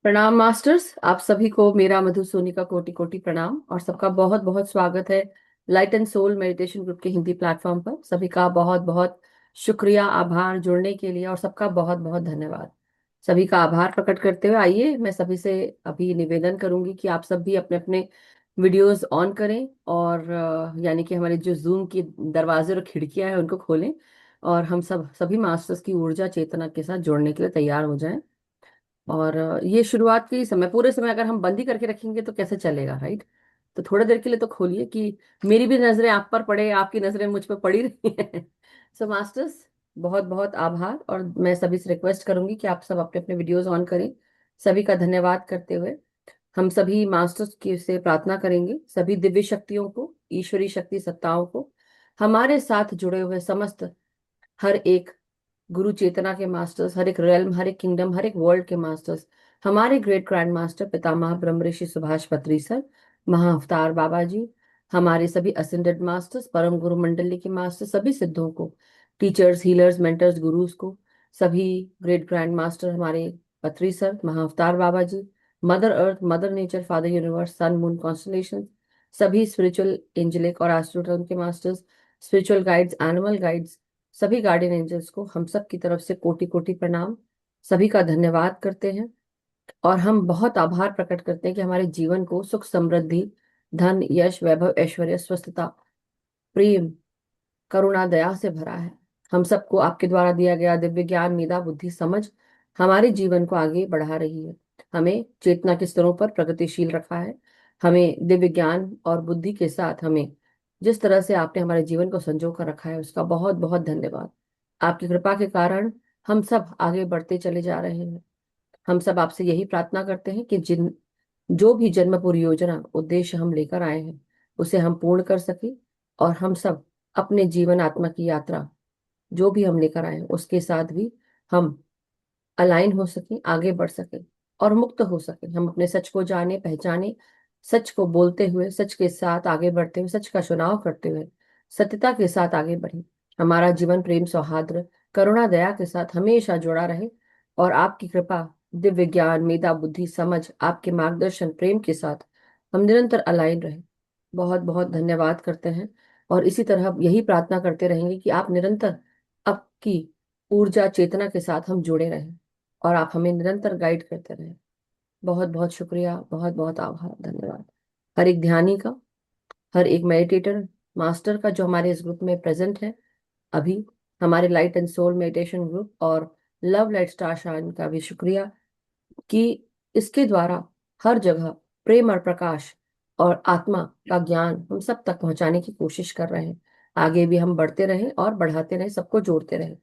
प्रणाम मास्टर्स। आप सभी को मेरा मधु सोनी का कोटि कोटि प्रणाम और सबका बहुत बहुत स्वागत है light and soul meditation group के हिंदी प्लेटफॉर्म पर। सभी का बहुत बहुत शुक्रिया, आभार जुड़ने के लिए और सबका बहुत बहुत धन्यवाद। सभी का आभार प्रकट करते हुए आइए मैं सभी से अभी निवेदन करूंगी कि आप सब भी अपने अपने वीडियोस ऑन करें और यानी कि हमारे जो जूम की दरवाजे और खिड़कियां हैं उनको खोलें और हम सब सभी मास्टर्स की ऊर्जा चेतना के साथ जुड़ने के लिए तैयार हो जाएं। और ये शुरुआत के समय, पूरे समय अगर हम बंद ही करके रखेंगे तो कैसे चलेगा, राइट? तो थोड़ी देर के लिए तो खोलिए कि मेरी भी नजरें आप पर पड़े, आपकी नजरें मुझ पर पड़ी रही हैं। सो मास्टर्स, बहुत बहुत आभार और मैं सभी से रिक्वेस्ट करूंगी कि आप सब अपने अपने वीडियोस ऑन करें। सभी का धन्यवाद करते हुए हम सभी मास्टर्स की से प्रार्थना करेंगे, सभी दिव्य शक्तियों को, ईश्वरी शक्ति सत्ताओं को, हमारे साथ जुड़े हुए समस्त हर एक गुरु चेतना के मास्टर्स, हर एक रेल्म, हर एक किंगडम, हर एक वर्ल्ड के मास्टर्स, हमारे ग्रेट ग्रैंड मास्टर पितामह ब्रह्म ऋषि सुभाष पत्री सर, महा अवतार बाबा जी, हमारे सभी असेंडेड मास्टर्स, परम गुरु मंडली के मास्टर्स, सभी सिद्धों को, टीचर्स, हीलर्स, मेंटर्स, गुरुज को, सभी ग्रेट ग्रैंड मास्टर हमारे पत्री sir, Maha Avatar Baba ji, mother earth, mother nature, father universe, sun moon constellation, सभी स्पिरिचुअल एंजेलिक और एस्ट्रोटर्म के masters, spiritual guides, animal guides, सभी गार्डियन एंजल्स को हम सब की तरफ से कोटि कोटि प्रणाम। सभी का धन्यवाद करते हैं और हम बहुत आभार प्रकट करते हैं कि हमारे जीवन को सुख समृद्धि, धन, यश, वैभव, ऐश्वर्य, स्वस्थता, प्रेम, करुणा, दया से भरा है। हम सबको आपके द्वारा दिया गया दिव्य ज्ञान, मेधा, बुद्धि, समझ हमारे जीवन को आगे बढ़ा रही है, हमें चेतना के स्तरों पर प्रगतिशील रखा है। हमें दिव्य ज्ञान और बुद्धि के साथ हमें जिस तरह से आपने हमारे जीवन को संजो कर रखा है उसका बहुत बहुत धन्यवाद। आपकी कृपा के कारण हम सब आगे बढ़ते चले जा रहे हैं। हम सब आपसे यही प्रार्थना करते हैं कि जिन जो भी जन्म पूरी योजना उद्देश्य हम लेकर आए हैं उसे हम पूर्ण कर सके और हम सब अपने जीवन आत्मा की यात्रा जो भी हम लेकर आए हैं उसके साथ भी हम अलाइन हो सके, आगे बढ़ सके और मुक्त हो सके। हम अपने सच को जाने, पहचाने, सच को बोलते हुए, सच के साथ आगे बढ़ते हुए, सच का चुनाव करते हुए सत्यता के साथ आगे बढ़े। हमारा जीवन प्रेम, सौहार्द, करुणा, दया के साथ हमेशा जुड़ा रहे और आपकी कृपा, दिव्य ज्ञान, मेधा, बुद्धि, समझ, आपके मार्गदर्शन, प्रेम के साथ हम निरंतर अलाइन रहे। बहुत बहुत धन्यवाद करते हैं और इसी तरह यही प्रार्थना करते रहेंगे कि आप निरंतर आपकी ऊर्जा चेतना के साथ हम जुड़े रहें और आप हमें निरंतर गाइड करते रहें। बहुत बहुत शुक्रिया, बहुत बहुत आभार, धन्यवाद। हर एक ध्यानी का, हर एक मेडिटेटर मास्टर का जो हमारे इस ग्रुप में प्रेजेंट है अभी, हमारे light and soul meditation group और लव लाइट स्टार शाइन का भी शुक्रिया कि इसके द्वारा हर जगह प्रेम और प्रकाश और आत्मा का ज्ञान हम सब तक पहुंचाने की कोशिश कर रहे हैं। आगे भी हम बढ़ते रहें और बढ़ाते रहें, सबको जोड़ते रहें।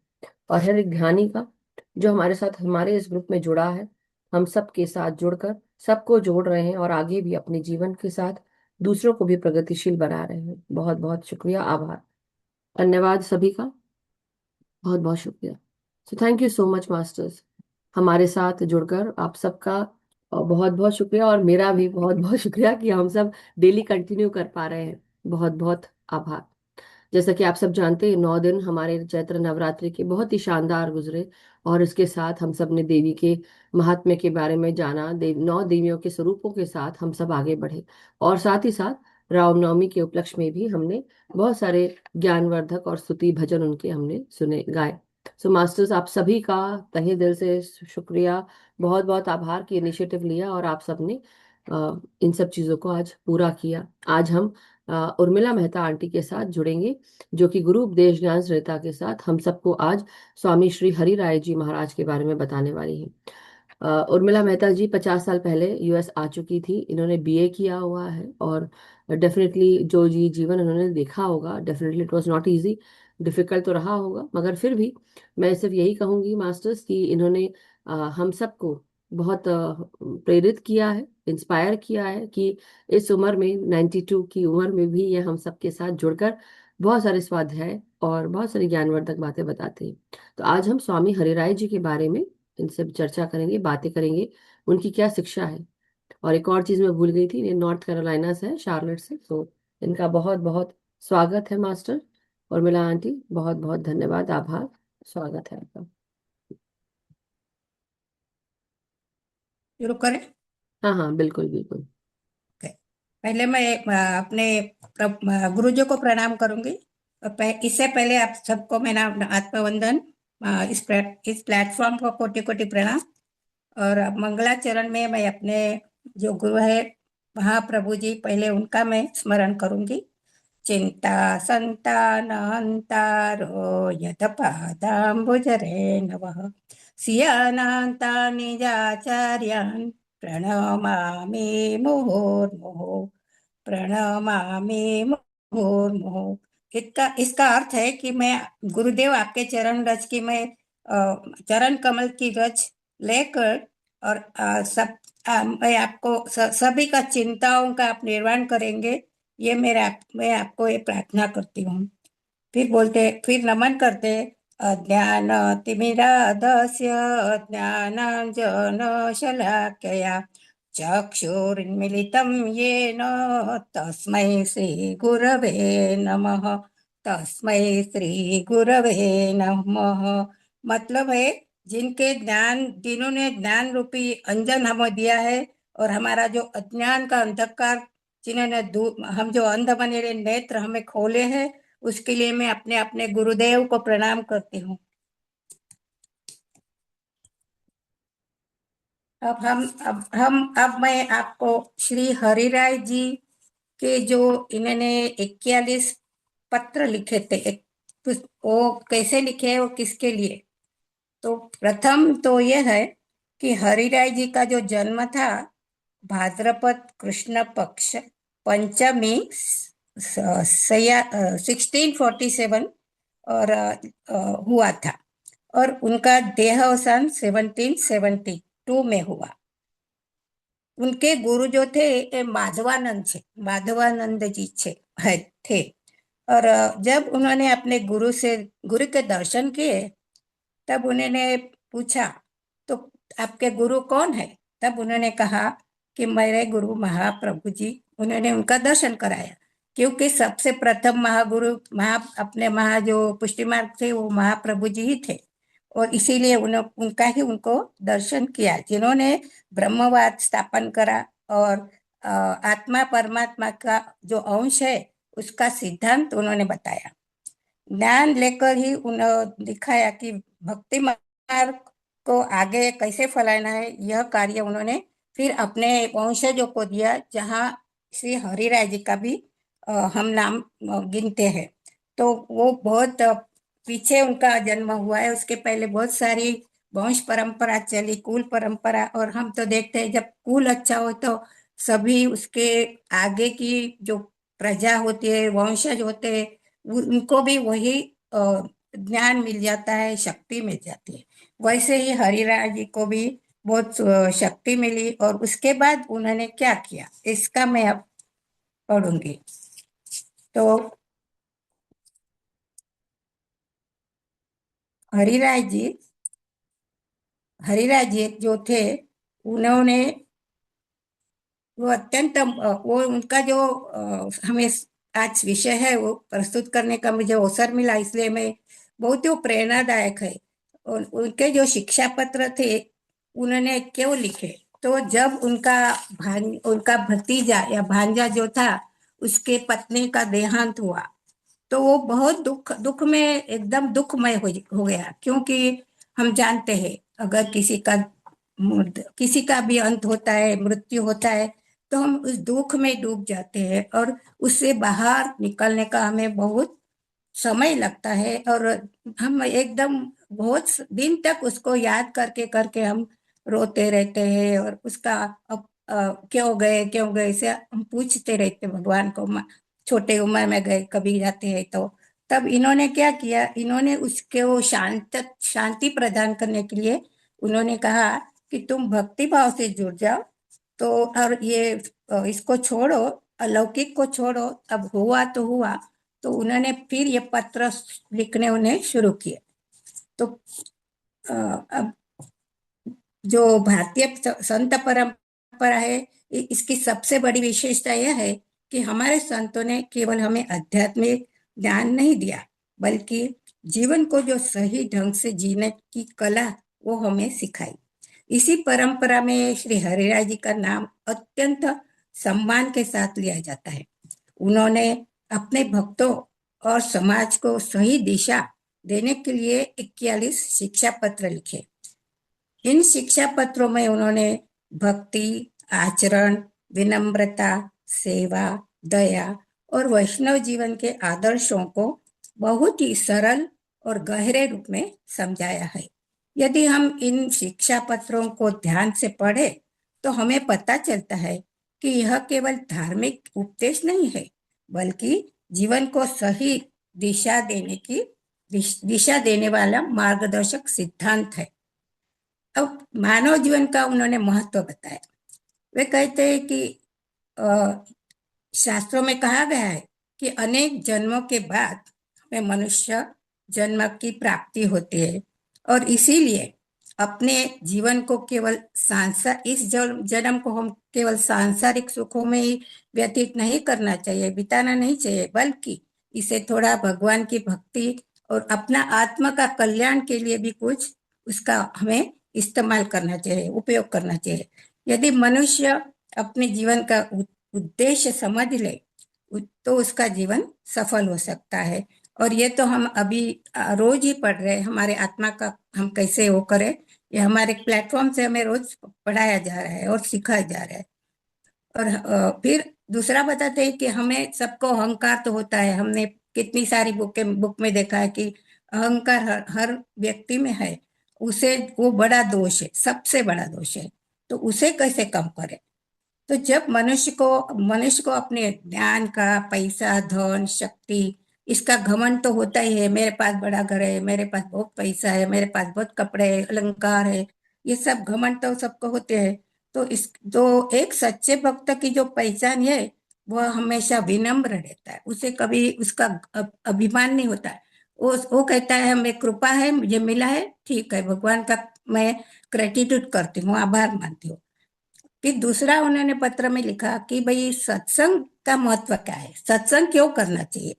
और हर एक ध्यानी का जो हमारे साथ हमारे इस ग्रुप में जुड़ा है, हम सबके साथ जुड़कर सबको जोड़ रहे हैं और आगे भी अपने जीवन के साथ दूसरों को भी प्रगतिशील बना रहे हैं। बहुत बहुत शुक्रिया, आभार, धन्यवाद सभी का, बहुत बहुत शुक्रिया। So thank you so much masters, हमारे साथ जुड़कर आप सबका बहुत बहुत शुक्रिया और मेरा भी बहुत बहुत शुक्रिया कि हम सब डेली कंटिन्यू कर पा रहे हैं। बहुत बहुत आभार। जैसा कि आप सब जानते हैं, 9 दिन हमारे चैत्र नवरात्रि के बहुत ही शानदार गुजरे और इसके साथ हम सब ने देवी के महात्म्य के बारे में जाना, 9 देवियों के स्वरूपों के साथ हम सब आगे बढ़े और साथ ही साथ रामनवमी के उपलक्ष्य में भी हमने बहुत सारे ज्ञानवर्धक और स्तुति भजन उनके हमने सुने, गाए। सो मास्टर्स, आप सभी का तहे दिल से शुक्रिया, बहुत बहुत आभार कि इनिशिएटिव लिया और आप सबने इन सब चीज़ों को आज पूरा किया। आज हम उर्मिला मेहता आंटी के साथ जुड़ेंगे जो कि गुरु उपदेश ज्ञान संहिता के साथ हम सबको आज स्वामी श्री हरि राय जी महाराज के बारे में बताने वाली हैं। उर्मिला मेहता जी 50 साल पहले यूएस आ चुकी थी। इन्होंने बीए किया हुआ है और डेफिनेटली जो जी जीवन उन्होंने देखा होगा, definitely it was not easy, difficult तो रहा होगा, मगर फिर भी मैं सिर्फ यही कहूंगी मास्टर्स कि इन्होंने हम सबको बहुत प्रेरित किया है, इंस्पायर किया है कि इस उम्र में, 92 की उम्र में भी ये हम सबके साथ जुड़कर बहुत सारे स्वाध्याय और बहुत सारी ज्ञानवर्धक बातें बताते हैं। तो आज हम स्वामी हरिराय जी के बारे में इनसे चर्चा करेंगे, बातें करेंगे, उनकी क्या शिक्षा है। और एक और चीज मैं भूल गई थी, ये नॉर्थ कैरोलिना से है, शार्लेट से। तो इनका बहुत बहुत स्वागत है मास्टर। और मिला आंटी, बहुत बहुत धन्यवाद, आभार, स्वागत है आपका। शुरू करें? हाँ हाँ, बिल्कुल बिल्कुल। ओके। पहले मैं अपने गुरुजी को प्रणाम करूंगी। और इससे पहले आप सबको मेरा आत्मवंदन। इस प्लेटफॉर्म को कोटि कोटि प्रणाम। और अब मंगलाचरण में मैं अपने जो गुरु है महाप्रभु जी, पहले उनका मैं स्मरण करूंगी। चिंता संतानहंतारो यतपादाम्बुजरेणवः सियानान्तानि निजाचार्यान् प्रणमामि मुहुर्मुहुः। प्रणमामि मुहुर्मुहुः। इसका इसका अर्थ है कि मैं गुरुदेव आपके चरण रज की मैं चरण कमल की रज लेकर और मैं आपको सभी का चिंताओं का आप निर्वाण करेंगे। ये मैं आपको ये प्रार्थना करती हूँ। फिर नमन करते। अज्ञान तिमिराधस्य ज्ञानाञ्जनशलाकया चक्षुरुन्मीलितं येन तस्मै श्रीगुरवे नमः। तस्मै श्रीगुरवे नमः। मतलब है, जिन्होंने ज्ञान रूपी अंजन हमें दिया है, और हमारा जो अज्ञान का अंधकार जिन्होंने हम जो अंध बने नेत्र हमें खोले हैं, उसके लिए मैं अपने अपने गुरुदेव को प्रणाम करती हूँ। अब मैं आपको श्री हरिराय जी के जो इन्होंने 41 पत्र लिखे थे, वो कैसे लिखे, वो किसके लिए। तो प्रथम तो यह है कि हरिराय जी का जो जन्म था भाद्रपद कृष्ण पक्ष पंचमी 1647 और हुआ था। और उनका देह अवसान 1772 में हुआ। उनके गुरु जो थे ये माधवानंद जी थे। और जब उन्होंने अपने गुरु के दर्शन किए, तब उन्होंने पूछा, तो आपके गुरु कौन है? तब उन्होंने कहा कि मेरे गुरु महाप्रभु जी। उन्होंने उनका दर्शन कराया, क्योंकि सबसे प्रथम महागुरु अपने जो पुष्टि मार्ग थे वो महाप्रभु जी ही थे। और इसीलिए उनका ही उनको दर्शन किया, जिन्होंने ब्रह्मवाद स्थापन करा। और आत्मा परमात्मा का जो अंश है उसका सिद्धांत उन्होंने बताया। ज्ञान लेकर ही उन्होंने दिखाया कि भक्ति मार्ग को आगे कैसे फैलाना है। यह कार्य उन्होंने फिर अपने वंशजों को दिया, जहाँ श्री हरिराय जी का भी हम नाम गिनते हैं। तो वो बहुत पीछे उनका जन्म हुआ है। उसके पहले बहुत सारी वंश परंपरा चली, कुल परंपरा। और हम तो देखते हैं, जब कुल अच्छा हो तो सभी उसके आगे की जो प्रजा होती है, वंशज होते हैं, उनको भी वही ज्ञान मिल जाता है, शक्ति मिल जाती है। वैसे ही हरिराय जी को भी बहुत शक्ति मिली। और उसके बाद उन्होंने क्या किया, इसका मैं अब पढ़ूंगी। तो हरिराय जी हरिराय जी जो थे, उन्होंने वो अत्यंत वो उनका जो हमें आज विषय है वो प्रस्तुत करने का मुझे अवसर मिला, इसलिए मैं बहुत ही वो प्रेरणादायक है। और उनके जो शिक्षा पत्र थे उन्होंने क्यों लिखे, तो जब उनका भतीजा या भांजा जो था, उसके पत्नी का देहांत हुआ, तो वो बहुत दुख दुख में एकदम दुखमय हो गया। क्योंकि हम जानते हैं, अगर किसी का भी अंत होता है, मृत्यु होता है, तो हम उस दुख में डूब जाते हैं, और उससे बाहर निकलने का हमें बहुत समय लगता है। और हम एकदम बहुत दिन तक उसको याद करके करके हम रोते रहते हैं, और उसका क्यों गए से हम पूछते रहते भगवान को। छोटे उम्र में गए कभी जाते हैं तो। तब इन्होंने क्या किया, इन्होंने उसके वो शांति प्रदान करने के लिए उन्होंने कहा कि तुम भक्ति भाव से जुड़ जाओ। तो और ये इसको छोड़ो, अलौकिक को छोड़ो। अब हुआ तो हुआ। तो उन्होंने फिर ये पत्र लिखने उन्हें शुरू किए। तो अब जो भारतीय संत परंपरा है, इसकी सबसे बड़ी विशेषता यह है कि हमारे संतों ने केवल हमें आध्यात्मिक ज्ञान नहीं दिया, बल्कि जीवन को जो सही ढंग से जीने की कला वो हमें सिखाई। इसी परंपरा में श्री हरिराय जी का नाम अत्यंत सम्मान के साथ लिया जाता है। उन्होंने अपने भक्तों और समाज को सही दिशा देने के लिए 41 शिक्षा पत्र लिखे। इन शिक्षा पत्रों में उन्होंने भक्ति, आचरण, विनम्रता, सेवा, दया और वैष्णव जीवन के आदर्शों को बहुत ही सरल और गहरे रूप में समझाया है। यदि हम इन शिक्षा पत्रों को ध्यान से पढ़े तो हमें पता चलता है कि यह केवल धार्मिक उपदेश नहीं है, बल्कि जीवन को सही दिशा देने वाला मार्गदर्शक सिद्धांत है। अब मानव जीवन का उन्होंने महत्व बताया। वे कहते हैं कि शास्त्रों में कहा गया है कि अनेक जन्मों के बाद हमें मनुष्य जन्म की प्राप्ति होती है, और इसीलिए अपने जीवन को केवल इस जन्म को हम केवल सांसारिक सुखों में ही व्यतीत नहीं करना चाहिए, बिताना नहीं चाहिए, बल्कि इसे थोड़ा भगवान की भक्ति और अपना आत्मा का कल्याण के लिए भी कुछ उसका हमें इस्तेमाल करना चाहिए, उपयोग करना चाहिए। यदि मनुष्य अपने जीवन का उद्देश्य समझ ले तो उसका जीवन सफल हो सकता है। और ये तो हम अभी रोज ही पढ़ रहे हैं, हमारे आत्मा का हम कैसे वो करें, ये हमारे प्लेटफॉर्म से हमें रोज पढ़ाया जा रहा है और सिखाया जा रहा है। और फिर दूसरा बताते हैं कि हमें सबको अहंकार तो होता है। हमने कितनी सारी बुक में देखा है कि अहंकार हर व्यक्ति में है। उसे वो बड़ा दोष है, सबसे बड़ा दोष है। तो उसे कैसे कम करें? तो जब मनुष्य को अपने ज्ञान का, पैसा, धन, शक्ति, इसका घमंड तो होता ही है। मेरे पास बड़ा घर है, मेरे पास बहुत पैसा है, मेरे पास बहुत कपड़े है, अलंकार है, ये सब घमंड तो सबको होते हैं। तो एक सच्चे भक्त की जो पहचान है, वह हमेशा विनम्र रहता है। उसे कभी उसका अभिमान नहीं होता है। वो कहता है हमें कृपा है, मुझे मिला है, ठीक है, भगवान का मैं ग्रेटिट्यूड करती हूँ, आभार मानती हूँ। फिर दूसरा उन्होंने पत्र में लिखा कि भाई सत्संग का महत्व क्या है, सत्संग क्यों करना चाहिए।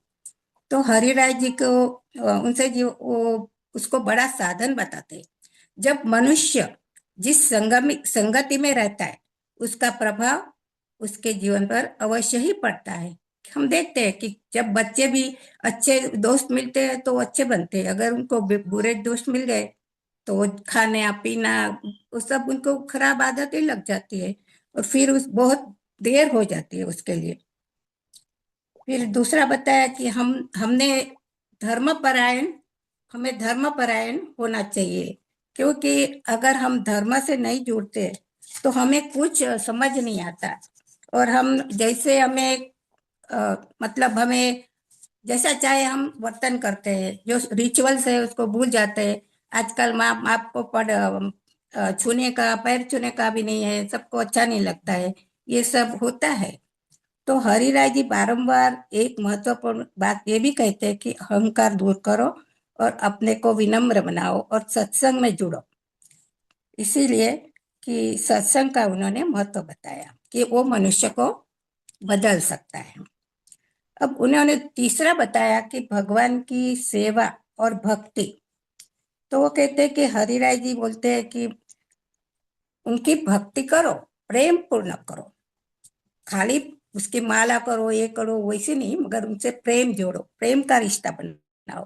तो हरिराय जी को उनसे जी वो उसको बड़ा साधन बताते हैं। जब मनुष्य जिस संगति में रहता है, उसका प्रभाव उसके जीवन पर अवश्य ही पड़ता है। हम देखते हैं कि जब बच्चे भी अच्छे दोस्त मिलते हैं तो अच्छे बनते हैं, अगर उनको बुरे दोस्त मिल गए तो वो खाना पीना वो सब उनको खराब आदतें लग जाती है, और फिर उस बहुत देर हो जाती है उसके लिए। फिर दूसरा बताया कि धर्मपरायण हमें धर्मपरायण होना चाहिए, क्योंकि अगर हम धर्म से नहीं जुड़ते तो हमें कुछ समझ नहीं आता। और हम जैसे हमें मतलब हमें जैसा चाहे हम वर्तन करते हैं, जो रिचुअल्स है उसको भूल जाते हैं। आजकल माँ आपको छूने का, पैर छूने का भी नहीं है, सबको अच्छा नहीं लगता है, ये सब होता है। तो हरिराय जी बारंबार एक महत्वपूर्ण बात ये भी कहते हैं कि अहंकार दूर करो और अपने को विनम्र बनाओ और सत्संग में जुड़ो। इसीलिए कि सत्संग का उन्होंने महत्व बताया कि वो मनुष्य को बदल सकता है। अब उन्होंने तीसरा बताया कि भगवान की सेवा और भक्ति। तो वो कहते हैं कि हरिराय जी बोलते हैं कि उनकी भक्ति करो, प्रेम पूर्ण करो, खाली उसकी माला करो, ये करो, वैसे नहीं, मगर उनसे प्रेम जोड़ो, प्रेम का रिश्ता बनाओ।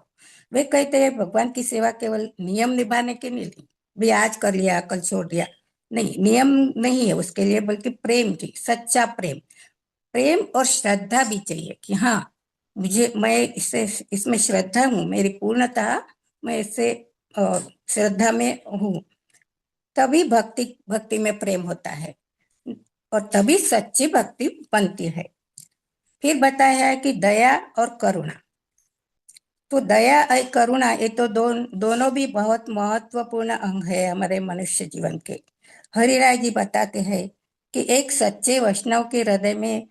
वे कहते हैं भगवान की सेवा केवल नियम निभाने के लिए नहीं, भी आज कर लिया कल छोड़ दिया, नहीं, नियम नहीं है उसके लिए, बल्कि प्रेम की, सच्चा प्रेम। प्रेम और श्रद्धा भी चाहिए कि हाँ, मैं इसमें श्रद्धा हूँ, मेरी पूर्णता, मैं इससे श्रद्धा में हूँ। तभी भक्ति भक्ति में प्रेम होता है और तभी सच्ची भक्ति बनती है। फिर बताया है कि दया और करुणा। तो दया और करुणा ये तो दोनों भी बहुत महत्वपूर्ण अंग है हमारे मनुष्य जीवन के। हरिराय जी बताते हैं कि एक सच्चे वैष्णव के हृदय में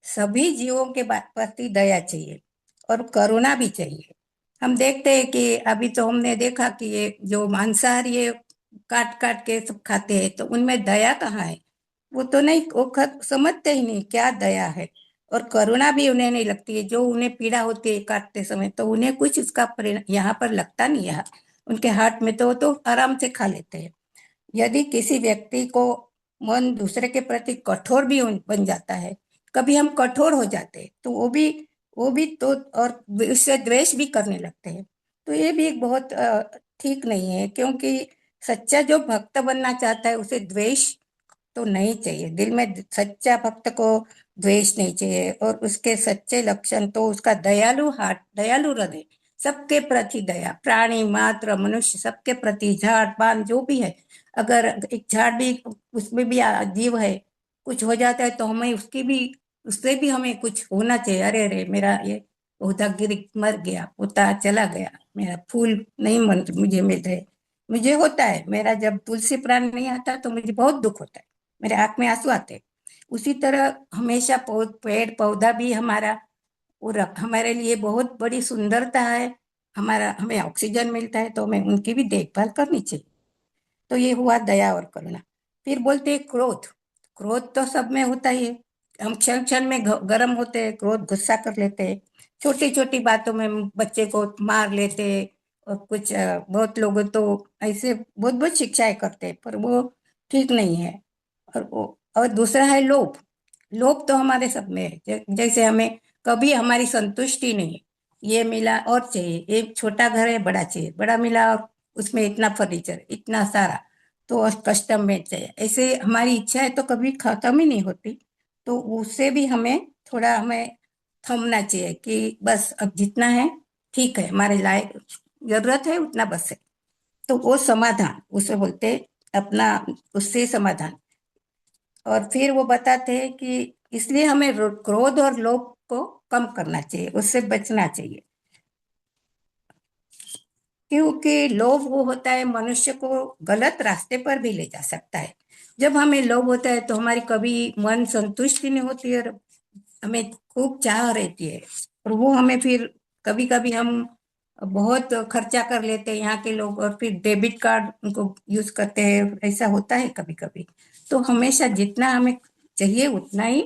सभी जीवों के प्रति दया चाहिए और करुणा भी चाहिए। हम देखते हैं कि अभी तो हमने देखा कि ये जो मांसाहारी ये काट काट के सब खाते हैं, तो उनमें दया कहाँ है? वो तो नहीं, वो समझते ही नहीं क्या दया है। और करुणा भी उन्हें नहीं लगती है। जो उन्हें पीड़ा होती है काटते समय, तो उन्हें कुछ उसका यहाँ पर लगता नहीं है, उनके हाथ में, तो वो तो आराम से खा लेते हैं। यदि किसी व्यक्ति को मन दूसरे के प्रति कठोर भी बन जाता है, कभी हम कठोर हो जाते हैं तो वो भी तो, और उससे द्वेष भी करने लगते हैं। तो ये भी एक बहुत ठीक नहीं है, क्योंकि सच्चा जो भक्त बनना चाहता है उसे द्वेष तो नहीं चाहिए। दिल में सच्चा भक्त को द्वेष नहीं चाहिए, और उसके सच्चे लक्षण तो उसका दयालु हार्ट, दयालु हृदय, सबके प्रति दया, प्राणी मात्र मनुष्य सबके प्रति, झाड़ पान जो भी है, अगर एक झाड़ भी, उसमें भी जीव है, कुछ हो जाता है तो हमें उसकी भी, उससे भी हमें कुछ होना चाहिए। अरे अरे मेरा ये पौधा गिर मर गया, पौधा चला गया, मेरा फूल नहीं मुझे मिल रहे, मुझे होता है, मेरा जब तुलसी प्राण नहीं आता तो मुझे बहुत दुख होता है, मेरे आंख में आंसू आते हैं। उसी तरह हमेशा पेड़ पौधा भी हमारा, और हमारे लिए बहुत बड़ी सुंदरता है, हमारा हमें ऑक्सीजन मिलता है, तो हमें उनकी भी देखभाल करनी चाहिए। तो ये हुआ दया और करुणा। फिर बोलते हैं क्रोध। क्रोध तो सब में होता ही है, हम क्षण क्षण में गर्म होते हैं, क्रोध गुस्सा कर लेते हैं, छोटी छोटी बातों में बच्चे को मार लेते हैं, और कुछ बहुत लोग तो ऐसे बहुत बहुत शिक्षाएं करते हैं, पर वो ठीक नहीं है। और दूसरा है लोभ। लोभ तो हमारे सब में है, जैसे हमें कभी हमारी संतुष्टि नहीं है, ये मिला और चाहिए, एक छोटा घर है बड़ा चाहिए, बड़ा मिला और उसमें इतना फर्नीचर इतना सारा, तो कस्टम में चाहिए, ऐसे हमारी इच्छा है तो कभी खत्म ही नहीं होती। तो उससे भी हमें थोड़ा, हमें थमना चाहिए कि बस अब जितना है ठीक है, हमारे लायक जरूरत है उतना बस है। तो वो समाधान उसे बोलते अपना, उससे समाधान। और फिर वो बताते हैं कि इसलिए हमें क्रोध और लोभ को कम करना चाहिए, उससे बचना चाहिए, क्योंकि लोभ वो होता है मनुष्य को गलत रास्ते पर भी ले जा सकता है। जब हमें लोभ होता है तो हमारी कभी मन संतुष्टि नहीं होती, और हमें खूब चाह रहती है, और वो हमें फिर कभी कभी हम बहुत खर्चा कर लेते हैं यहाँ के लोग, और फिर डेबिट कार्ड उनको यूज करते हैं, ऐसा होता है कभी कभी। तो हमेशा जितना हमें चाहिए उतना ही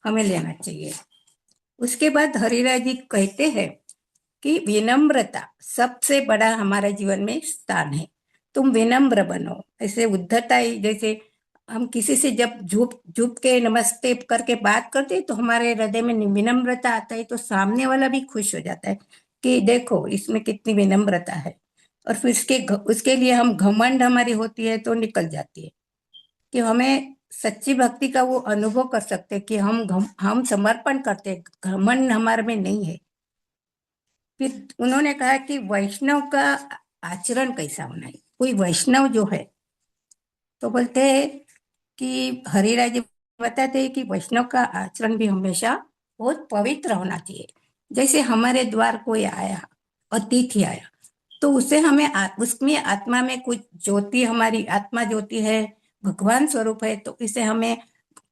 हमें लेना चाहिए। उसके बाद हरिराज जी कहते हैं कि विनम्रता सबसे बड़ा हमारे जीवन में स्थान है। तुम विनम्र बनो, ऐसे उद्धता ही, जैसे हम किसी से जब झुक झुक के नमस्ते करके बात करते हैं तो हमारे हृदय में विनम्रता आता है, तो सामने वाला भी खुश हो जाता है कि देखो इसमें कितनी विनम्रता है। और फिर उसके लिए हम घमंड हमारी होती है तो निकल जाती है, कि हमें सच्ची भक्ति का वो अनुभव कर सकते हैं कि हम समर्पण करते हैं, घमंड हमारे में नहीं है। फिर उन्होंने कहा कि वैष्णव का आचरण कैसा होना है, कोई वैष्णव जो है, तो बोलते हैं कि हरिराज जी बताते हैं कि वैष्णव का आचरण भी हमेशा बहुत पवित्र होना चाहिए। जैसे हमारे द्वार कोई आया, अतिथि आया, तो उसे हमें उसमें आत्मा में कुछ ज्योति, हमारी आत्मा ज्योति है, भगवान स्वरूप है, तो इसे हमें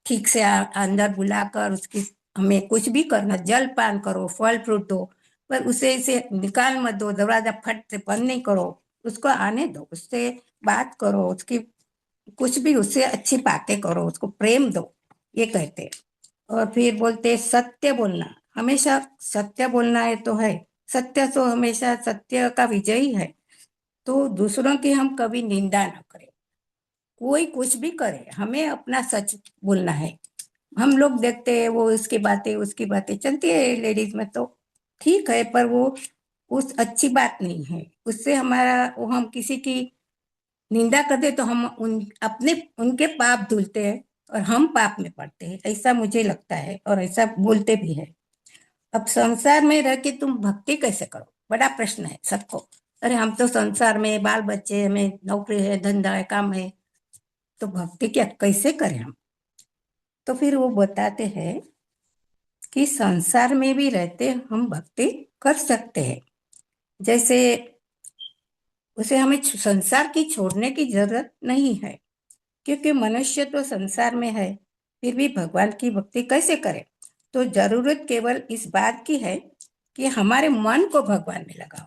ठीक से अंदर बुलाकर उसकी, हमें कुछ भी करना, जल पान करो, फल फ्रूट दो, पर उसे इसे निकाल मत दो, दरवाजा फट से बंद नहीं करो, उसको आने दो, उससे बात करो, उसकी कुछ भी उससे अच्छी बातें करो, उसको प्रेम दो, ये कहते हैं। और फिर बोलते हैं सत्य बोलना, हमेशा सत्य बोलना है तो है, सत्य तो हमेशा सत्य का विजयी है। तो दूसरों की हम कभी निंदा ना करें, कोई कुछ भी करे, हमें अपना सच बोलना है। हम लोग देखते हैं वो इसकी बातें उसकी बातें चलती है लेडीज में, तो ठीक है, पर वो उस अच्छी बात नहीं है, उससे हमारा, वो हम किसी की निंदा कर दे तो हम अपने उनके पाप धुलते हैं और हम पाप में पड़ते हैं, ऐसा मुझे लगता है, और ऐसा बोलते भी है। अब संसार में रह के तुम भक्ति कैसे करो, बड़ा प्रश्न है सबको। अरे हम तो संसार में बाल बच्चे, हमें नौकरी है, धंधा है, काम है, तो भक्ति क्या कैसे करें हम। तो फिर वो बताते हैं कि संसार में भी रहते हम भक्ति कर सकते हैं। जैसे उसे हमें संसार की छोड़ने की जरूरत नहीं है, क्योंकि मनुष्य तो संसार में है, फिर भी भगवान की भक्ति कैसे करे। तो जरूरत केवल इस बात की है कि हमारे मन को भगवान में लगाओ,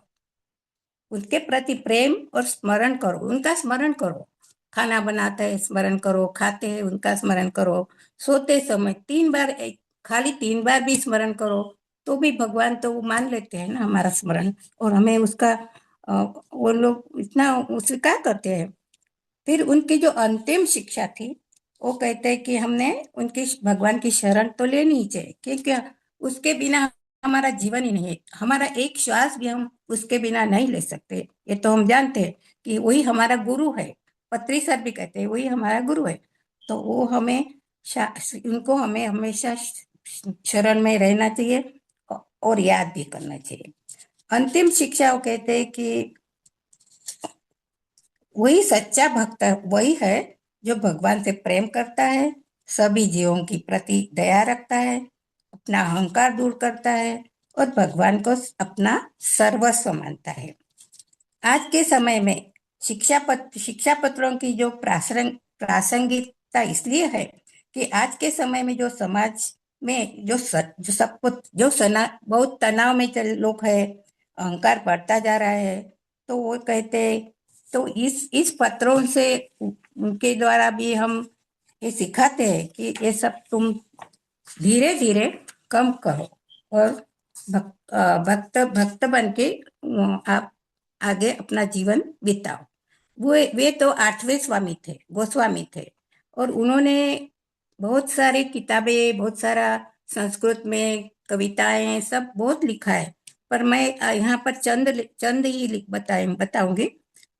उनके प्रति प्रेम और स्मरण करो, उनका स्मरण करो, खाना बनाते हैं स्मरण करो, खाते हैं उनका स्मरण करो, सोते समय 3 बार, खाली 3 बार भी स्मरण करो, तो भी भगवान तो वो मान लेते हैं ना हमारा स्मरण, और हमें उसका वो लोग इतना स्वीकार करते हैं। फिर उनकी जो अंतिम शिक्षा थी, वो कहते हैं कि हमने उनकी भगवान की शरण तो लेनी ही चाहिए, क्योंकि उसके बिना हमारा जीवन ही नहीं है। हमारा एक श्वास भी हम उसके बिना नहीं ले सकते। ये तो हम जानते हैं कि वही हमारा गुरु है। पत्री सर भी कहते हैं वही हमारा गुरु है। तो वो हमें उनको हमें हमेशा शरण में रहना चाहिए और याद भी करना चाहिए। अंतिम शिक्षा वो कहते हैं कि वही सच्चा भक्त वही है जो भगवान से प्रेम करता है, सभी जीवों की प्रति दया रखता है, अपना अहंकार दूर करता है और भगवान को अपना सर्वस्व मानता है। आज के समय में शिक्षा पत्रों की जो प्रासंगिकता इसलिए है कि आज के समय में जो समाज में जो सब कुछ जो बहुत तनाव में लोग है, अहंकार बढ़ता जा रहा है। तो वो कहते तो इस पत्रों से उनके द्वारा भी हम ये सिखाते हैं कि ये सब तुम धीरे धीरे कम करो और भक्त भक्त बन के आप आगे अपना जीवन बिताओ। वे तो 8वें स्वामी थे, गोस्वामी थे, और उन्होंने बहुत सारी किताबें, बहुत सारा संस्कृत में कविताएं सब बहुत लिखा है। पर मैं यहाँ पर चंद चंद ही बताऊंगी।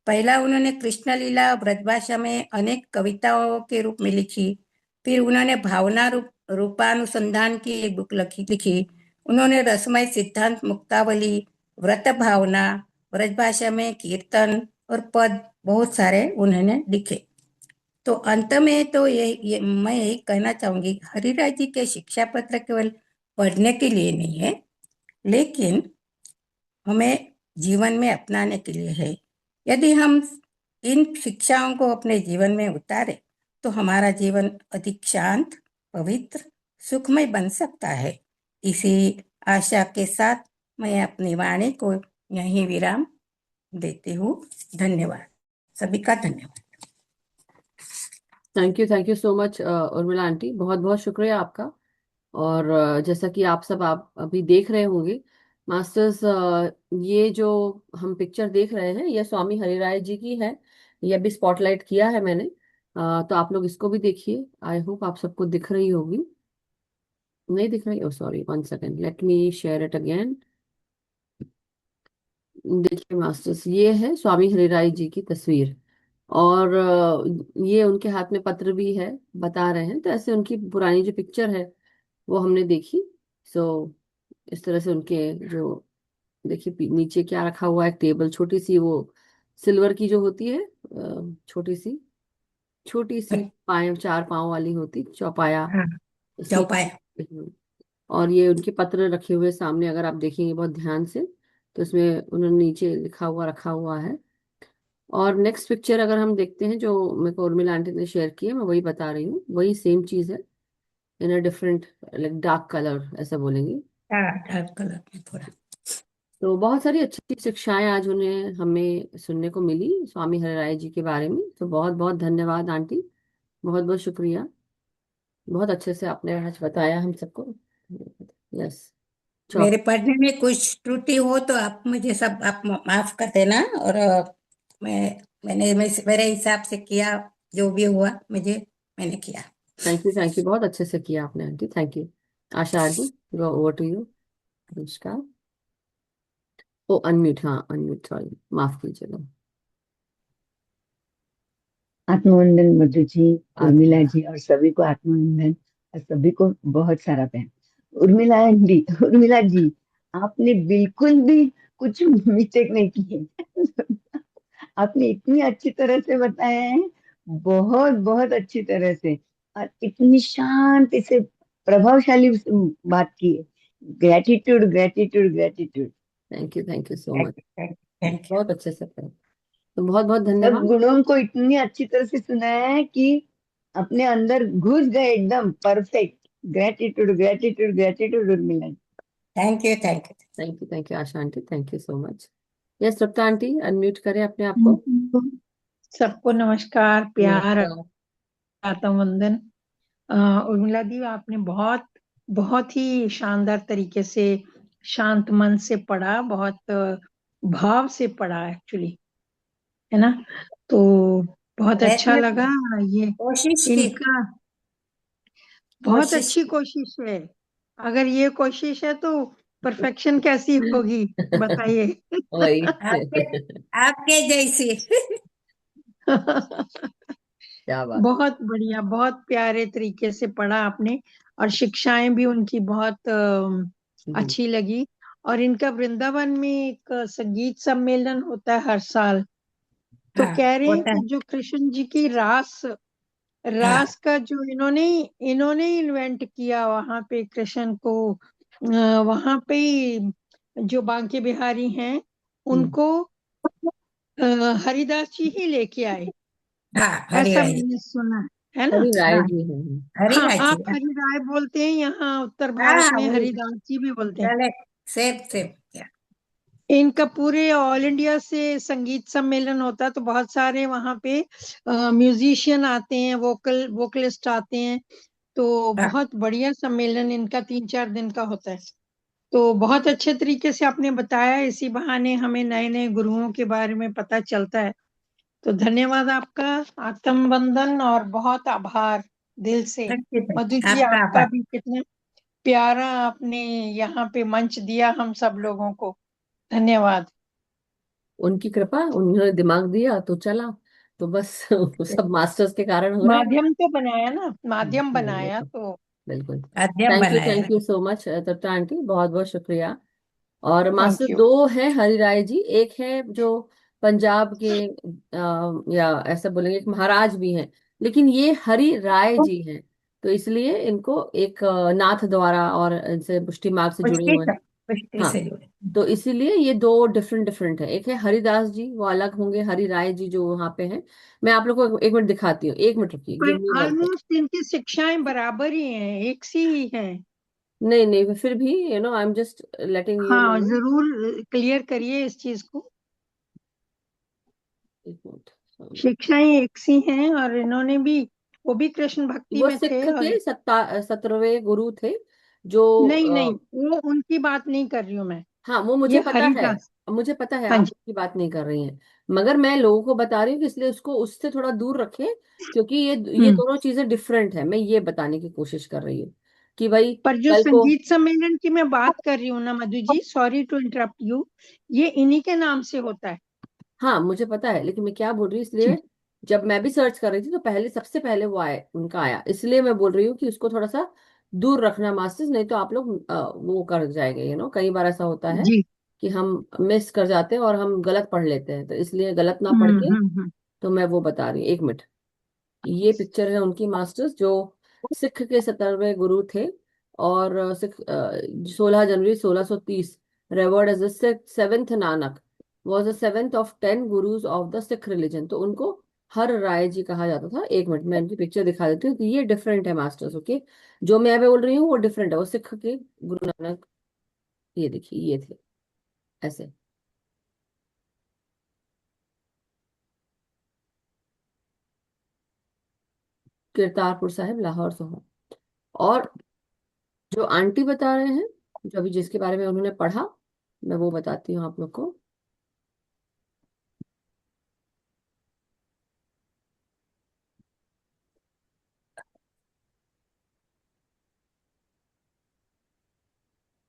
पहला उन्होंने कृष्ण लीला ब्रजभाषा में अनेक कविताओं के रूप में लिखी। फिर उन्होंने भावना रूपानुसंधान की एक बुक लिखी। उन्होंने रसमय सिद्धांत मुक्तावली, व्रत भावना, ब्रजभाषा में कीर्तन और पद बहुत सारे उन्होंने लिखे। तो अंत में तो ये मैं यही कहना चाहूंगी, हरिराय जी के शिक्षा पत्र केवल पढ़ने के लिए नहीं है, लेकिन हमें जीवन में अपनाने के लिए है। यदि हम इन शिक्षाओं को अपने जीवन में उतारे तो हमारा जीवन अधिक शांत, पवित्र, सुखमय बन सकता है। इसी आशा के साथ मैं अपनी वाणी को यहीं विराम देती हूँ। धन्यवाद, सभी का धन्यवाद। Thank you so much Urmila aunty, बहुत बहुत शुक्रिया आपका। और जैसा कि आप अभी देख रहे होंगे मास्टर्स, ये जो हम पिक्चर देख रहे हैं ये स्वामी हरिराय जी की है। ये अभी स्पॉटलाइट किया है मैंने। तो आप लोग इसको भी देखिए, आई होप आप सबको दिख रही होगी। नहीं दिख रही? Oh sorry, one second, let me share it again. देखिए मास्टर्स, ये है स्वामी हरिराय जी की तस्वीर। और ये उनके हाथ में पत्र भी है, बता रहे हैं। तो ऐसे उनकी पुरानी जो पिक्चर है वो हमने देखी। सो इस तरह से उनके जो, देखिए नीचे क्या रखा हुआ है, एक टेबल छोटी सी, वो सिल्वर की जो होती है, छोटी सी पाए, 4 पाँव वाली होती चौपाया, हाँ, उसके चौपाया। और ये उनके पत्र रखे हुए सामने, अगर आप देखेंगे बहुत ध्यान से तो इसमें उन्होंने नीचे लिखा हुआ रखा हुआ है। और नेक्स्ट पिक्चर अगर हम देखते हैं जो मेरे को उर्मिला आंटी ने शेयर की है, मैं वही बता रही हूँ, वही सेम चीज है, in a different, like dark colour ऐसा बोलेंगे। हाँ, डार्क कलर में थोड़ा। तो बहुत सारी अच्छी अच्छी शिक्षाएं आज उन्हें हमें सुनने को मिली स्वामी हरिराय जी के बारे में। तो बहुत बहुत धन्यवाद आंटी, बहुत बहुत शुक्रिया। बहुत अच्छे से आपने आज बताया हम सबको। यस। मेरे चौक। पढ़ने में कुछ त्रुटि हो तो आप मुझे सब आप माफ कर देना। और मेरे हिसाब से किया, जो भी हुआ मैंने किया। थैंक यू, बहुत अच्छे से किया आपने aunty, thank you. Asha aunty, go over to you. नमस्कार। ओ अनम्यूट, हाँ अनम्यूट, सॉरी, माफ कीजिएगा। आत्मवंदन मधु जी, आज उर्मिला जी और सभी को आत्मवंदन और सभी को बहुत सारा प्यार। उर्मिला जी, आपने बिल्कुल भी कुछ मिस्टेक नहीं की है। आपने इतनी अच्छी तरह से बताया है, बहुत बहुत अच्छी तरह से, और इतनी शांति से प्रभावशाली बात की है। Gratitude gratitude gratitude. Thank you so much. Thank you. बहुत अच्छे से करें। तो बहुत बहुत सब धन्यवाद। गुणों को इतनी अच्छी तरह से सुनाया है कि अपने अंदर घुस गए एकदम perfect. Gratitude gratitude gratitude Urmila ji. Thank you. Thank you. Thank you Asha aunty, thank you so much. Yes Sapta aunty, unmute करें अपने आप को। सबको नमस्कार, प्यार, नमस्कार। आत्मवंदन। उर्मिला दी, आपने बहुत बहुत ही शानदार तरीके से शांत मन से पढ़ा, बहुत भाव से पढ़ा एक्चुअली, है ना। तो बहुत अच्छा प्रयत्न लगा की, ये कोशिश की, इनका। बहुत कोशिश अच्छी की। कोशिश है। अगर ये कोशिश है तो परफेक्शन कैसी होगी, बताइए। वही। आपके आपके जैसी। क्या बात। बहुत बढ़िया, बहुत प्यारे तरीके से पढ़ा आपने, और शिक्षाएं भी उनकी बहुत जी। अच्छी लगी। और इनका वृंदावन में एक संगीत सम्मेलन होता है हर साल। तो हाँ, कह रहे हैं होता कि है। जो कृष्ण जी की रास रास हाँ, का जो इन्होंने इन्होंने इन्वेंट किया वहां पे कृष्ण को, वहां पे ही जो बांके बिहारी हैं हम्म। उनको हरिदास जी ही लेके आए, हाँ, ऐसा हरिराय जी। मैंने सुना है ना। हरी राय हाँ, जी हैं। हाँ, हरिराय जी। आप हरि राय बोलते हैं, यहाँ उत्तर हाँ भारत हाँ, में वही। हरिदास जी भी बोलते हैं। चले, सेम सेम। इनका पूरे ऑल इंडिया से संगीत सम्मेलन होता है, तो बहुत सारे वहाँ पे म्यूजिशियन आते हैं, वोकलिस्ट आते हैं। तो हाँ, बहुत बढ़िया सम्मेलन इनका 3-4 दिन का होता है। तो बहुत अच्छे तरीके से आपने बताया, इसी बहाने हमें नए नए गुरुओं के बारे में पता चलता है। तो धन्यवाद आपका, आत्म वंदन और बहुत आभार दिल से। थैंक यू, मधु जी, आपका आपका आभार। भी कितना प्यारा आपने यहाँ पे मंच दिया हम सब लोगों को। धन्यवाद। उनकी कृपा, उन्होंने दिमाग दिया तो चला। तो बस वो सब मास्टर्स के कारण हो रहा है। माध्यम तो बनाया ना, माध्यम वो बनाया तो तो। बिल्कुल। माध्यम बनाया। Thank you so much Tripta aunty, बहुत बहुत शुक्रिया। और मास्टर थैंक यू। दो हैं हरि राय जी, एक है जो पंजाब के या ऐसा बोलेंगे एक महाराज भी हैं, लेकिन ये हरि राय जी हैं। तो इसलिए इनको एक नाथ द्वारा और इनसे पुष्टि मार्ग से जुड़े पुष्टि हुए से, हैं। पुष्टि हाँ, से जुड़े। तो इसीलिए ये दो डिफरेंट डिफरेंट है। एक है हरिदास जी, वो अलग होंगे, हरि राय जी जो वहां पे हैं। मैं आप लोग को एक मिनट दिखाती हूँ, एक मिनट रुकिए, पर गिव मी 1 सेकंड। ऑलमोस्ट इनकी शिक्षाएं बराबर ही हैं, एक सी ही हैं। नहीं नहीं, फिर भी I am just letting you हाँ, नो। जरूर क्लियर करिए इस चीज को। एक मिनट। शिक्षाएं एक सी हैं, और इन्होंने भी, वो भी कृष्ण भक्ति वो में थे। सिख और के 17वें गुरु थे जो नहीं नहीं, वो उनकी बात नहीं कर रही हूँ मैं। हाँ वो मुझे ये पता है। हरिदास। मुझे पता है हाँ आप जी। उसकी बात नहीं कर रही हैं, मगर मैं लोगों को बता रही हूँ कि इसलिए उसको उससे थोड़ा दूर रखें, क्योंकि ये हम्म। दोनों चीजें डिफरेंट है। मैं ये बताने की कोशिश कर रही हूँ कि भाई पर जो कल को। संगीत सम्मेलन की मैं बात कर रही हूँ ना Madhu ji, sorry to interrupt you, ये इन्हीं के नाम से होता है। हाँ मुझे पता है, लेकिन मैं क्या बोल रही हूँ, जी। इसलिए जब मैं भी सर्च कर रही थी तो पहले सबसे पहले वो आए, उनका आया, इसलिए मैं बोल रही हूँ कि उसको थोड़ा सा दूर रखना मास्टर्स, नहीं तो आप लोग वो कर जाएंगे। कई बार ऐसा होता है जी। कि हम मिस कर जाते हैं और हम गलत पढ़ लेते हैं, तो इसलिए गलत ना पढ़ के। हम्म। तो मैं वो बता रही हूँ, एक मिनट। ये पिक्चर है उनकी मास्टर्स, जो सिख के 17वें गुरु थे। और 16 January 1630, revered as the seventh Nanak, was the seventh of 10 gurus of the Sikh religion. तो उनको हर राय जी कहा जाता था। एक मिनट मैं इनकी पिक्चर दिखा देती हूँ कि ये डिफरेंट है मास्टर्स, ओके। जो मैं अभी बोल रही हूँ वो डिफरेंट है, वो सिख के गुरु नानक। ये देखिए, ये थे ऐसे। करतारपुर साहिब, लाहौर से हो। और जो आंटी बता रहे हैं, जो अभी जिसके बारे में उन्होंने पढ़ा, मैं वो बताती हूँ आप लोग को।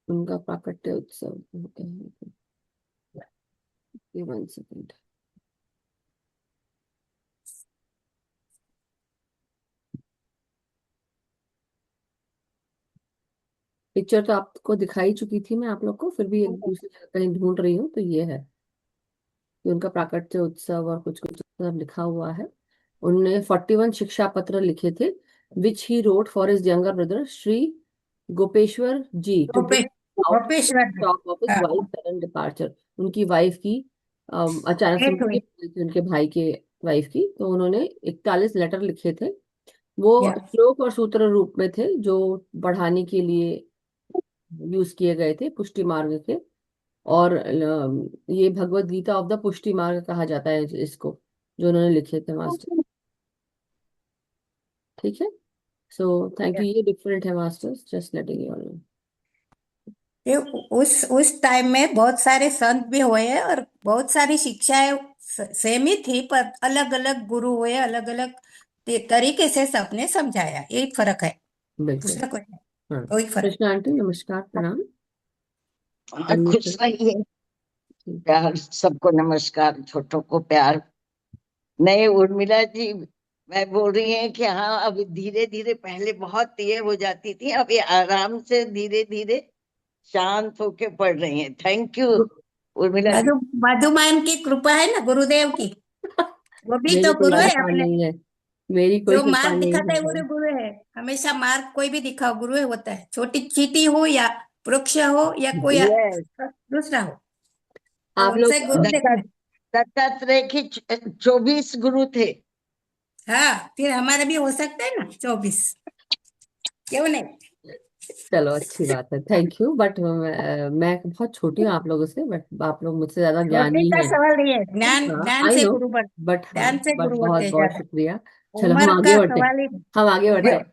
उनका प्राकट्य उत्सव होता है। 1 सेकंड। पिक्चर तो आपको दिखाई चुकी थी मैं आप लोग को, फिर भी एक दूसरी जगह कहीं ढूंढ रही हूँ, तो ये है कि उनका प्राकट्य उत्सव और कुछ कुछ सब लिखा हुआ है। उनने 41 शिक्षा पत्र लिखे थे, which he wrote for his younger brother Shri Gopeshwar ji to गोपे get out Gopeshwar ji. Top of his हाँ, वाइफ सडन डिपार्चर। उनकी वाइफ की अचानक से डेथ हुई। मृत्यु हो गई थी, उनके भाई के वाइफ की। तो उन्होंने 41 लेटर लिखे थे। वो या, श्लोक और सूत्र रूप में थे, जो बढ़ाने के लिए यूज किए गए थे पुष्टि मार्ग के। और ये भगवत गीता ऑफ द पुष्टि मार्ग कहा जाता है इसको, जो उन्होंने लिखे थे मास्टर। ठीक है। सो थैंक या। यू, ये डिफरेंट है masters, just letting you know. ये उस टाइम में बहुत सारे संत भी हुए हैं और बहुत सारी शिक्षाएं सेम ही थी, पर अलग अलग गुरु हुए, अलग अलग तरीके से सबने समझाया, यही फर्क है, बिल्कुल। दूसरा कोई नहीं, हाँ, कोई फर्क कृष्णा आंटी नमस्कार, प्रणाम। अनम्यूट खुश करें। रहिए। जी। प्यार सबको नमस्कार, छोटों को प्यार। नहीं उर्मिला जी, मैं बोल रही है कि हाँ, अब धीरे धीरे पहले बहुत ये हो जाती थी, अब ये आराम से धीरे धीरे शांत होके पढ़ रही हैं। Thank you Urmila ji. Madhu ma'am की कृपा है ना, गुरुदेव की, वो भी मेरी तो कोई गुरु है कृपा अपने। नहीं है, मेरी कोई जो कृपा मार्ग नहीं दिखाता है वो है। गुरु है, हमेशा मार्ग कोई भी दिखाओ गुरु है होता है, छोटी चींटी हो या वृक्ष हो या कोई यस, दूसरा हो, तो आप उनसे लोग गुरु देखना। दत्तात्रेय के 24 गुरु थे। हाँ, फिर हमारा भी हो सकता है ना 24, क्यों नहीं। चलो अच्छी बात है, थैंक यू। बट मैं बहुत छोटी हूँ आप लोगों से, बट आप लोग मुझसे ज्यादा छोटे ज्ञानी का हैं। सवाल नहीं है, ज्ञान हाँ ज्ञान आई से नो, गुरु बढ़, बट हाँ, ज्ञान से बट गुरु बहुत होते बहुत ज्यादा, शुक्रिया। चलो हम उम्र आगे का बढ़ते हैं, सवाल ही हम आगे बढ़ते जो हैं।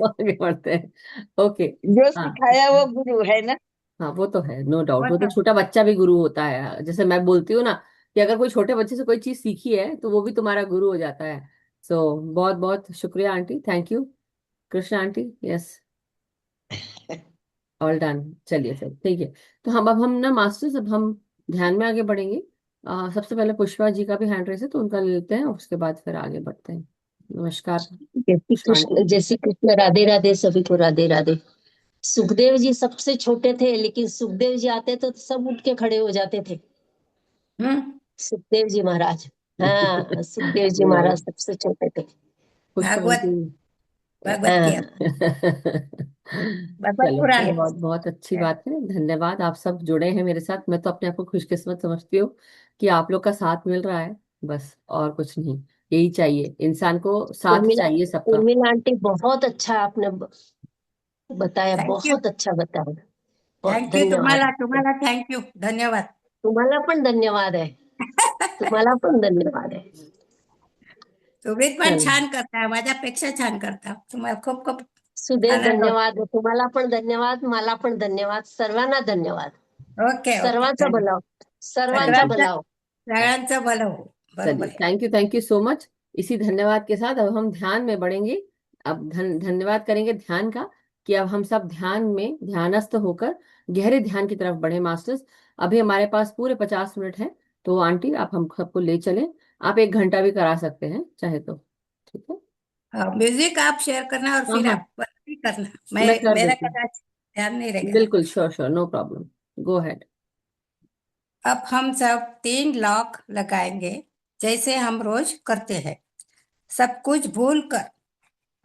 आगे बढ़ते हैं। ओके। जो हाँ सिखाया वो गुरु है ना। हाँ, वो तो है, नो डाउट, वो वो तो तो छोटा बच्चा भी गुरु होता है। जैसे मैं बोलती हूँ ना कि अगर कोई छोटे बच्चे से कोई चीज सीखी है तो वो भी तुम्हारा गुरु हो जाता है। सो बहुत बहुत शुक्रिया aunty, thank you. Krishna aunty, yes, all done. चलिए फिर ठीक है। तो हम अब हम ना मास्टर्स, अब हम ध्यान में आगे बढ़ेंगे। सबसे पहले पुष्पा जी का भी हैंड रेस है, तो उनका ले लेते हैं और उसके बाद फिर आगे बढ़ते हैं। नमस्कार पुष्पा आंटी। जय श्री कृष्ण, राधे राधे, सभी को राधे राधे। सुखदेव जी सबसे छोटे थे, लेकिन सुखदेव जी आते तो सब उठ के खड़े हो जाते थे। हम्म, सुखदेव जी महाराज, हाँ, सुखदेव जी नो, महाराज सबसे छोटे थे। पुष्पा भागवत, आंटी। भागवत किया, हाँ, भागवत चलो पुराण। बहुत बहुत अच्छी बात है, धन्यवाद। आप सब जुड़े हैं मेरे साथ, मैं तो अपने आप को खुशकिस्मत समझती हूँ कि आप लोग का साथ मिल रहा है, बस और कुछ नहीं। यही चाहिए इंसान को, साथ उर्मिला, चाहिए सबका। उर्मिला आंटी बहुत अच्छा आपने बताया, थैंक यू, बहुत अच्छा बताया, बहुत थैंक यू, धन्यवाद तुम्हाला आपको। तुम्हाला थैंक यू, धन्यवाद। तुम्हाला पण धन्यवाद आहे, तुम्हाला पण धन्यवाद आहे। तुम्ही पण चलो छान करता, माझ्यापेक्षा छान करता, तुम्हाला खूप खूप सुदेव आनंद धन्यवाद, तुम्हाला पण धन्यवाद, मला पण धन्यवाद, सर्वांना धन्यवाद। होतो। ओके ओके, सर्वांचा धन्यवाद, भला हो, सर्वांचा सगळ्यांचं भला हो। सगळ्यांचं भलं हो, बरोबर चलिए, आहे। Thank you so much. इसी धन्यवाद के साथ अब हम ध्यान में बढ़ेंगे। अब धन्यवाद करेंगे ध्यान का, कि अब हम सब ध्यान में ध्यानस्थ होकर गहरे ध्यान की तरफ बढ़े मास्टर्स। अभी हमारे पास पूरे 50 मिनट हैं, तो आंटी आप हम सबको ले चलें। आप 1 घंटा भी करा सकते हैं चाहे तो, ठीक है। म्यूजिक आप शेयर करना और हाँ फिर हाँ, आप भी करना, मैं मैं कर मेरा देती हूँ, कदाच ध्यान नहीं रहेगा। बिल्कुल, sure sure, no problem, go ahead. अब हम सब 3 लॉक लगाएंगे, जैसे हम रोज करते हैं, सब कुछ भूल कर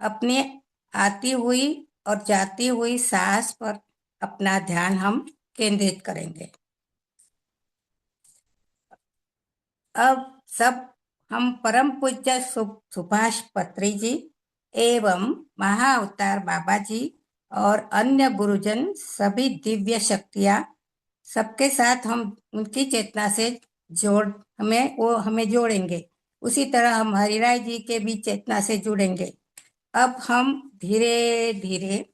अपने आती हुई और जाती हुई सांस पर अपना ध्यान हम केंद्रित करेंगे। अब सब हम परम पूज्य सुभाष पत्री जी एवं महाअवतार बाबा जी और अन्य गुरुजन, सभी दिव्य शक्तियां, सबके साथ हम उनकी चेतना से जोड़, हमें जोड़ेंगे। उसी तरह हम हरिराय जी के भी चेतना से जुड़ेंगे। अब हम धीरे धीरे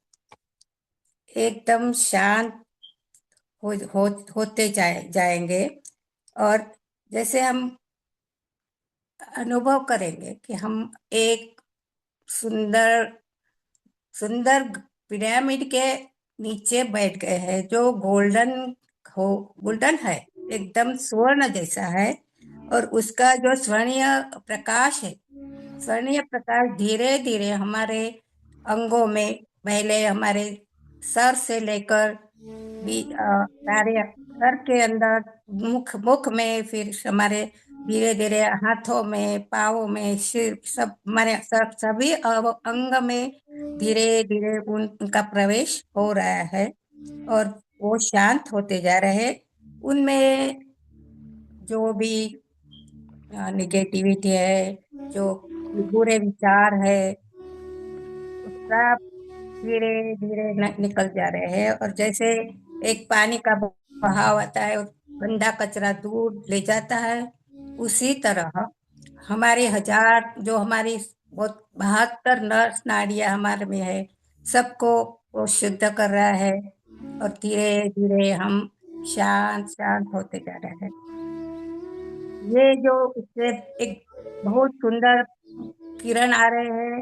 एकदम शांत होते जाएंगे, और जैसे हम अनुभव करेंगे कि हम एक सुंदर सुंदर पिरामिड के नीचे बैठ गए हैं, जो गोल्डन है, एकदम स्वर्ण जैसा है, और उसका जो स्वर्णीय प्रकाश है, स्वर्णीय प्रकाश धीरे धीरे हमारे अंगों में, पहले हमारे सर से लेकर सारे सर के अंदर, मुख मुख में, फिर हमारे धीरे धीरे हाथों में, पाँवों में, सिर, सब हमारे सब सभी अंग में धीरे धीरे उनका प्रवेश हो रहा है, और वो शांत होते जा रहे हैं। उनमें जो भी निगेटिविटी है, जो बुरे विचार है, सब धीरे धीरे निकल जा रहे हैं, और जैसे एक पानी का बहाव आता है और गंदा कचरा दूर ले जाता है, उसी तरह हमारी जो हमारी बहुत 72 नस नाड़ियां हमारे में है, सबको वो शुद्ध कर रहा है, और धीरे धीरे हम शांत शांत होते जा रहे हैं। ये जो इससे एक बहुत सुंदर किरण आ रहे हैं,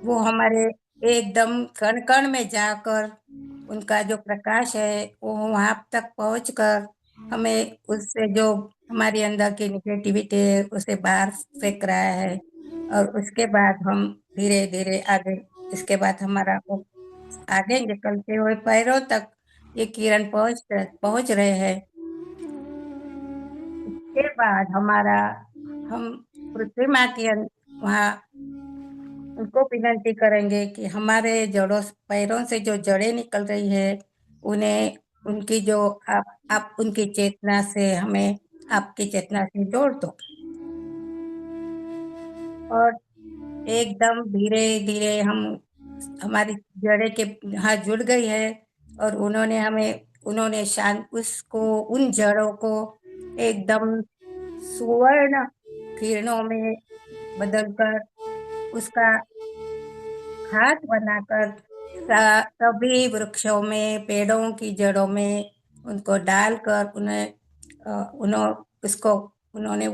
वो हमारे एकदम कण कण में जाकर उनका जो प्रकाश है वो वहां तक पहुंचकर हमें उससे जो हमारे अंदर की निगेटिविटी है उसे बाहर फेंक रहा है। और उसके बाद हम धीरे धीरे आगे, इसके बाद हमारा वो आगे निकलते हुए पैरों तक ये किरण पहुंच रहे हैं। इसके बाद हमारा हम पृथ्वी माँ की वहाँ उनको विनती करेंगे कि हमारे जड़ों पैरों से जो जड़ें निकल रही है उन्हें, उनकी जो आप उनकी चेतना से हमें आपकी चेतना से जोड़ दो। और एकदम धीरे धीरे हम हमारी जड़ें के यहाँ जुड़ गई है और उन्होंने शांत उसको, उन जड़ों को एकदम सुवर्ण किरणों में बदलकर उसका खाद बनाकर सभी वृक्षों में, पेड़ों की जड़ों में उनको डालकर उसको उन्होंने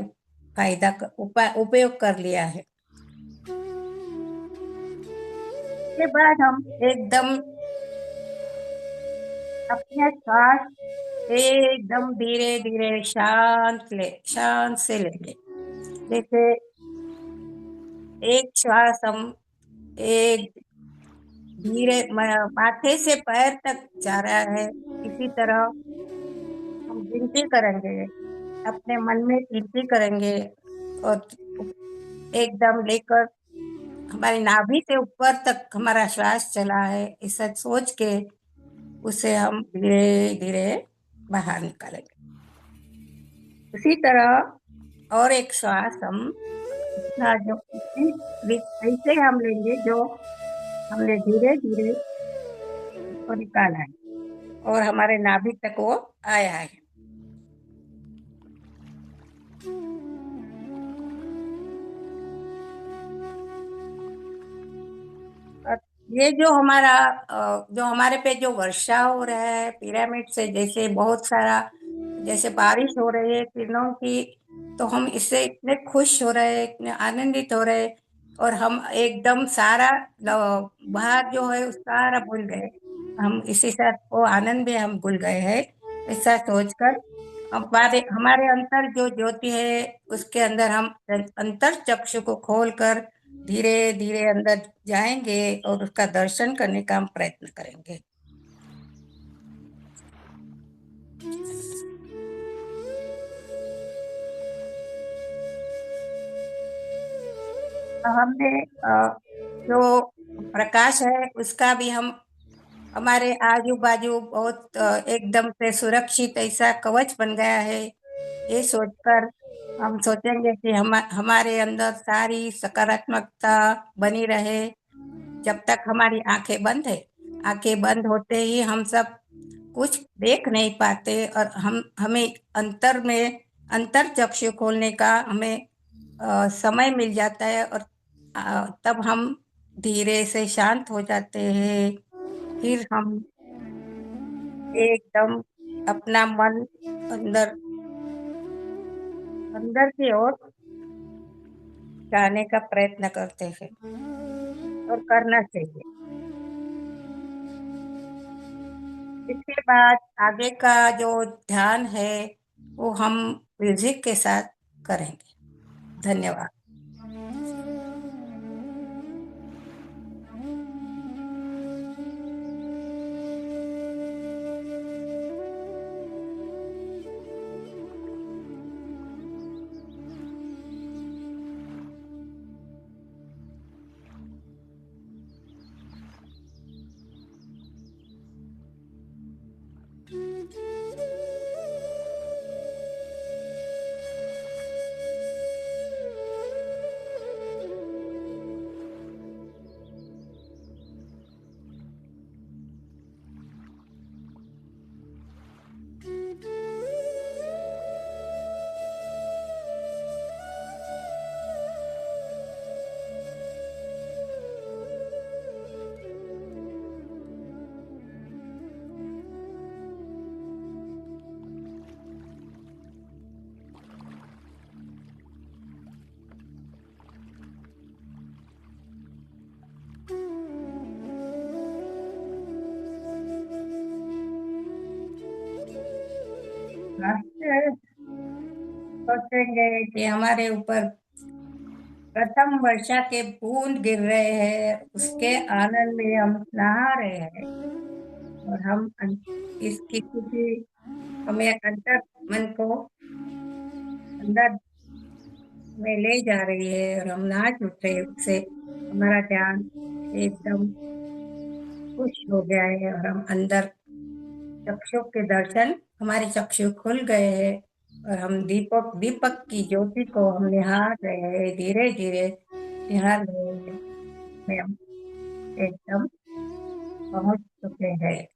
उपयोग कर लिया है। के बाद हम एकदम अपने श्वास एकदम धीरे धीरे शांत से लेंगे। जैसे एक श्वास हम एक धीरे माथे से पैर तक जा रहा है, इसी तरह हम गिनती करेंगे, अपने मन में गिनती करेंगे और एकदम लेकर हमारी नाभि से ऊपर तक हमारा श्वास चला है ऐसा सोच के उसे हम धीरे धीरे बाहर निकालेंगे। उसी तरह और एक श्वास हम इतना जो ऐसे हम लेंगे जो हमने धीरे धीरे उसको निकाला है और हमारे नाभि तक वो आया है। और ये जो जो हमारे पे जो वर्षा हो रहा है पिरामिड से, जैसे बहुत सारा जैसे बारिश हो रही है किरणों की, तो हम इससे इतने खुश हो रहे हैं, इतने आनंदित हो रहे हैं और हम एकदम सारा बाहर जो है उस सारा भूल गए। हम इसी साथ वो आनंद में हम भूल गए हैं ऐसा सोचकर हमारे हमारे अंतर जो ज्योति है उसके अंदर हम अंतर चक्षु को खोलकर धीरे धीरे अंदर जाएंगे और उसका दर्शन करने का हम प्रयत्न करेंगे। हमने जो प्रकाश है उसका भी हम हमारे आजू बाजू बहुत एकदम से सुरक्षित ऐसा कवच बन गया है। ये सोचकर हम सोचेंगे कि हमारे अंदर सारी सकारात्मकता बनी रहे जब तक हमारी आंखें बंद है। आंखें बंद होते ही हम सब कुछ देख नहीं पाते और हमें अंतर चक्षु खोलने का हमें समय मिल जाता है और तब हम धीरे से शांत हो जाते हैं। फिर हम एकदम अपना मन अंदर अंदर की ओर जाने का प्रयत्न करते हैं और करना चाहिए। इसके बाद आगे का जो ध्यान है वो हम म्यूजिक के साथ करेंगे। धन्यवाद। राष्ट्र सोचेंगे कि हमारे ऊपर प्रथम वर्षा के बूंद गिर रहे हैं, उसके आनंद में हम नहा रहे हैं, और इसकी खुशी हमें अंतर मन को अंदर में ले जा रही है, और हम नाच उठे उससे। हमारा ध्यान एकदम खुश हो गया है, और हम अंदर चक्षु के दर्शन, हमारे चक्षु खुल गए हैं, और हम दीपक दीपक की ज्योति को हम निहार रहे हैं, धीरे धीरे निहार रहे हैं, में हम एकदम पहुंच चुके हैं।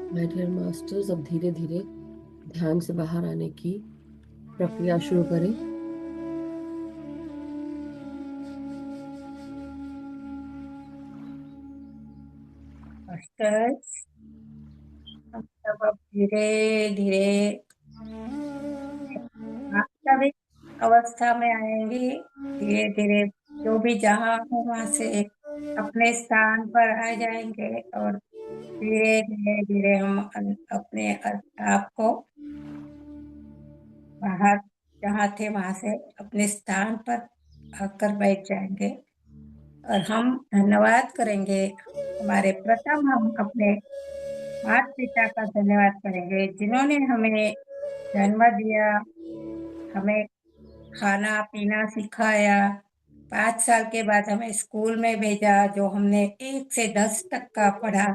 माय डियर मास्टर्स, अब धीरे धीरे ध्यान से बाहर आने की प्रक्रिया शुरू करें। मास्टर्स, हम सब अब धीरे धीरे वास्तविक अवस्था में आएंगे। धीरे धीरे जो भी जहाँ हो वहां से अपने स्थान पर आ जाएंगे और धीरे धीरे धीरे हम अपने आप को बाहर जहाँ थे वहां से अपने स्थान पर आकर बैठ जाएंगे। और हम धन्यवाद करेंगे। हमारे प्रथम हम अपने माता पिता का धन्यवाद करेंगे जिन्होंने हमें जन्म दिया, हमें खाना पीना सिखाया, 5 साल के बाद हमें स्कूल में भेजा जो हमने 1 से 10 तक का पढ़ा।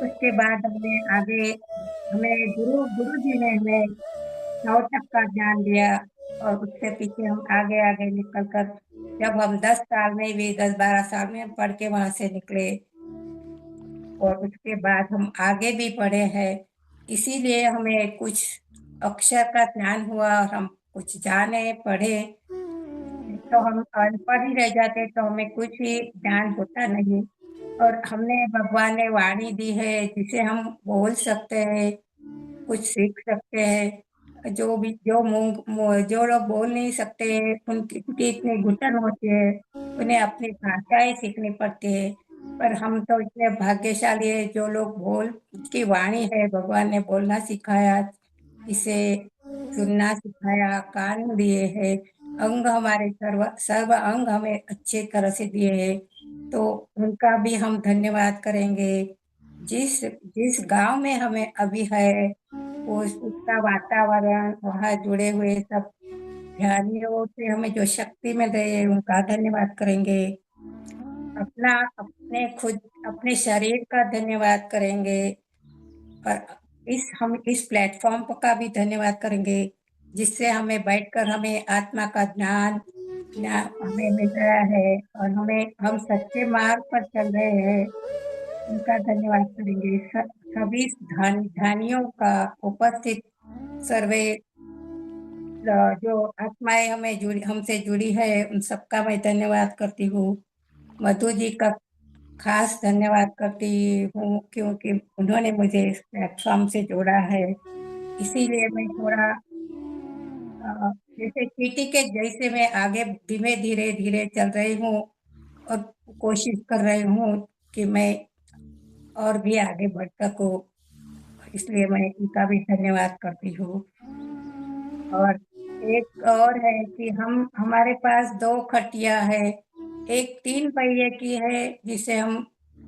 उसके बाद हमने आगे हमें गुरु जी ने हमें 9 तक का ज्ञान दिया। और उससे पीछे हम आगे आगे निकल कर जब हम 10 साल में भी 10-12 साल में हम पढ़ के वहां से निकले और उसके बाद हम आगे भी पढ़े हैं। इसीलिए हमें कुछ अक्षर का ज्ञान हुआ और हम कुछ जाने पढ़े। तो हम अनपढ़ ही रह जाते तो हमें कुछ ही ज्ञान होता नहीं। और हमने भगवान ने वाणी दी है जिसे हम बोल सकते हैं, कुछ सीख सकते हैं। जो भी जो लोग बोल नहीं सकते उनकी इतनी घुटन होती है, उन्हें अपनी भाषाएं सीखनी पड़ती है। पर हम तो इतने भाग्यशाली है जो लोग बोल की वाणी है, भगवान ने बोलना सिखाया, इसे सुनना सिखाया, कान दिए हैं, अंग हमारे सर्व सर्व अंग हमें अच्छे तरह से दिए हैं। तो उनका भी हम धन्यवाद करेंगे। जिस जिस गांव में हमें अभी है वो उसका वातावरण, वहाँ जुड़े हुए सब ध्यानियों से हमें जो शक्ति मिल रही है उनका धन्यवाद करेंगे। अपना अपने खुद अपने शरीर का धन्यवाद करेंगे। और हम इस प्लेटफॉर्म का भी धन्यवाद करेंगे जिससे हमें बैठकर हमें आत्मा का ज्ञान हमें मिल रहा है और हम सच्चे मार्ग पर चल रहे हैं। उनका धन्यवाद करेंगे। सभी ध्यानियों का उपस्थित सर्वे जो आत्माएं हमसे जुड़ी है उन सबका मैं धन्यवाद करती हूँ। मधु जी का खास धन्यवाद करती हूँ क्योंकि उन्होंने मुझे इस प्लेटफॉर्म से जोड़ा है। इसीलिए मैं थोड़ा जैसे चींटी के जैसे मैं आगे धीमे धीरे धीरे चल रही हूँ और कोशिश कर रही हूँ कि मैं और भी आगे बढ़ सकूं। इसलिए मैं इनका भी धन्यवाद करती हूँ। और एक और है कि हमारे पास 2 खटिया है। एक 3 पहिए की है जिसे हम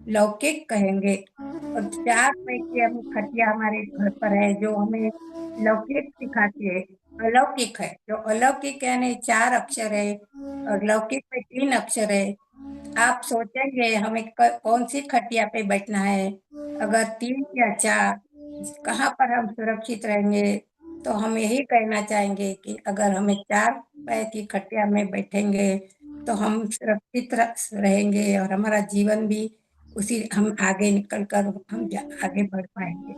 लौकिक कहेंगे और 4 पहिए की हम खटिया हमारे घर पर है जो हमें लौकिक सिखाती है। अलौकिक है जो अलौकिक यानी 4 अक्षर है और लौकिक में 3 अक्षर है। आप सोचेंगे हमें कौन सी खटिया पे बैठना है। अगर 3 या 4 कहाँ पर हम सुरक्षित रहेंगे। तो हम यही कहना चाहेंगे कि अगर हमें 4 पैर की खटिया में बैठेंगे तो हम सुरक्षित रहेंगे और हमारा जीवन भी उसी हम आगे निकल कर आगे बढ़ पाएंगे।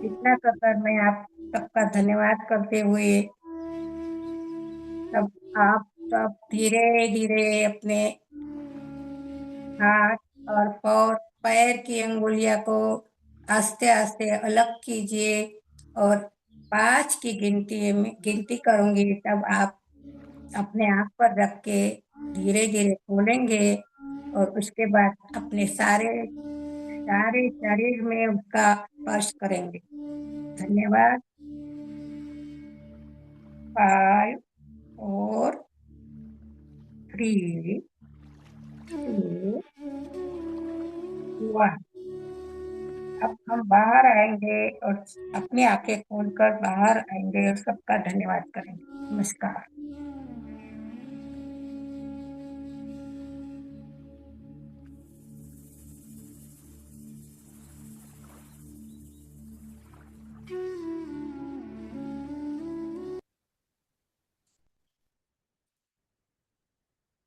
इतना कर मैं आप सबका धन्यवाद करते हुए सब आप सब धीरे धीरे अपने हाथ और पैर की अंगुलियां को आस्ते आस्ते अलग कीजिए और 5 की गिनती करूंगी तब आप अपने आप पर रख के धीरे धीरे खोलेंगे और उसके बाद अपने सारे सारे शरीर में उसका स्पर्श करेंगे। धन्यवाद। 5, 4, 3, 2, 1। अब हम बाहर आएंगे और अपनी आंखें खोलकर बाहर आएंगे और सबका धन्यवाद करेंगे। नमस्कार।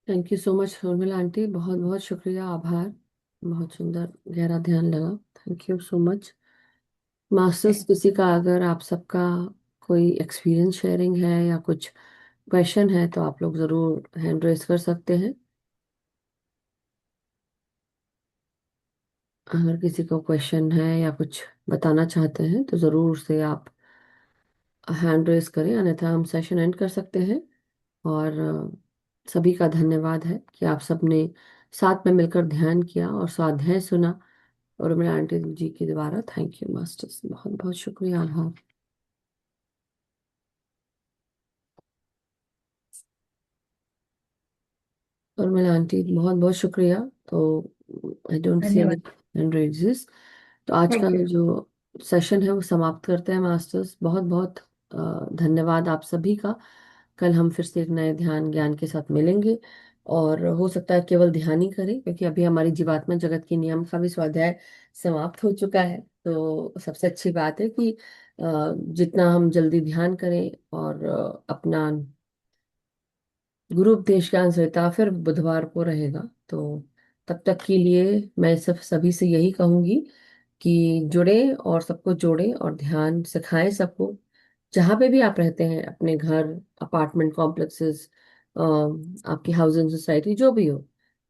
Thank you so much Urmila aunty, बहुत बहुत शुक्रिया, आभार। बहुत सुंदर गहरा ध्यान लगा। Thank you so much. Masters, किसी का अगर आप सबका कोई एक्सपीरियंस शेयरिंग है या कुछ क्वेश्चन है तो आप लोग जरूर हैंड रेस कर सकते हैं। अगर किसी को क्वेश्चन है या कुछ बताना चाहते हैं तो जरूर से आप हैंड रेस करें, अन्यथा हम सेशन एंड कर सकते हैं। और सभी का धन्यवाद है कि आप सबने साथ में मिलकर ध्यान किया और स्वाध्याय सुना। और मेरे आंटी जी के द्वारा थैंक यू मास्टर्स, बहुत बहुत शुक्रिया, आभार। और मेरे आंटी बहुत बहुत शुक्रिया। तो आई डोंट सी एनी धन्यवाद। Hand raises. तो आज का थैंक यू। जो सेशन है वो समाप्त करते हैं मास्टर्स। बहुत बहुत धन्यवाद आप सभी का। कल हम फिर से एक नए ध्यान ज्ञान के साथ मिलेंगे। और हो सकता है केवल ध्यान ही करें, क्योंकि अभी हमारी जीवात्मा जगत के नियम का भी स्वाध्याय समाप्त हो चुका है। तो सबसे अच्छी बात है कि जितना हम जल्दी ध्यान करें और अपना गुरु उपदेश ज्ञान संहिता फिर बुधवार को रहेगा। तो तब तक के लिए मैं सब सभी से यही कहूंगी कि जुड़े और सबको जोड़े और ध्यान सिखाएं सबको। जहाँ पे भी आप रहते हैं, अपने घर, अपार्टमेंट कॉम्प्लेक्सेस, आपकी हाउसिंग सोसाइटी, जो भी हो,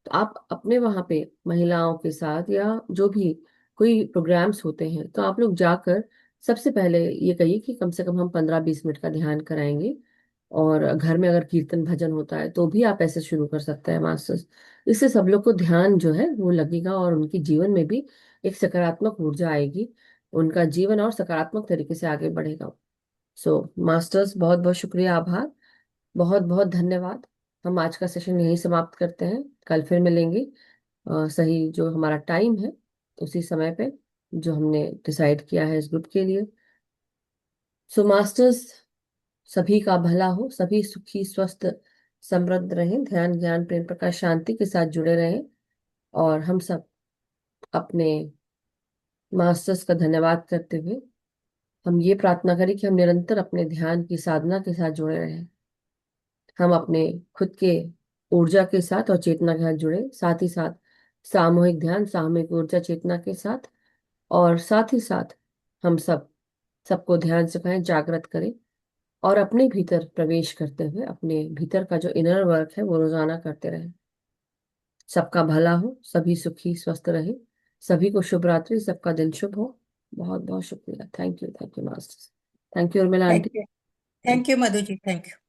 तो आप अपने वहाँ पे महिलाओं के साथ या जो भी कोई प्रोग्राम्स होते हैं तो आप लोग जाकर सबसे पहले ये कहिए कि कम से कम हम 15-20 मिनट का ध्यान कराएंगे। और घर में अगर कीर्तन भजन होता है तो भी आप ऐसे शुरू कर सकते हैं मास्टर्स। इससे सब लोग को ध्यान जो है वो लगेगा और उनके जीवन में भी एक सकारात्मक ऊर्जा आएगी। उनका जीवन और सकारात्मक तरीके से आगे बढ़ेगा। सो मास्टर्स, बहुत बहुत शुक्रिया, आभार, बहुत बहुत धन्यवाद। हम आज का सेशन यहीं समाप्त करते हैं। कल फिर मिलेंगे सही जो हमारा टाइम है उसी समय पे जो हमने डिसाइड किया है इस ग्रुप के लिए। सो मास्टर्स, सभी का भला हो, सभी सुखी स्वस्थ समृद्ध रहें, ध्यान ज्ञान प्रेम प्रकाश शांति के साथ जुड़े रहें। और हम सब अपने मास्टर्स का धन्यवाद करते हुए हम ये प्रार्थना करें कि हम निरंतर अपने ध्यान की साधना के साथ जुड़े रहें। हम अपने खुद के ऊर्जा के साथ और चेतना के साथ जुड़े, साथ ही साथ सामूहिक ध्यान, सामूहिक ऊर्जा चेतना के साथ। और साथ ही साथ हम सब सबको ध्यान सिखाएं, जागृत करें और अपने भीतर प्रवेश करते हुए अपने भीतर का जो इनर वर्क है वो रोजाना करते रहें। सबका भला हो, सभी सुखी स्वस्थ रहे, सभी को शुभ रात्रि, सबका दिन शुभ हो। बहुत बहुत शुक्रिया। Thank you masters. Thank you Urmila thank aunty. You. Thank you Madhu ji. Thank you.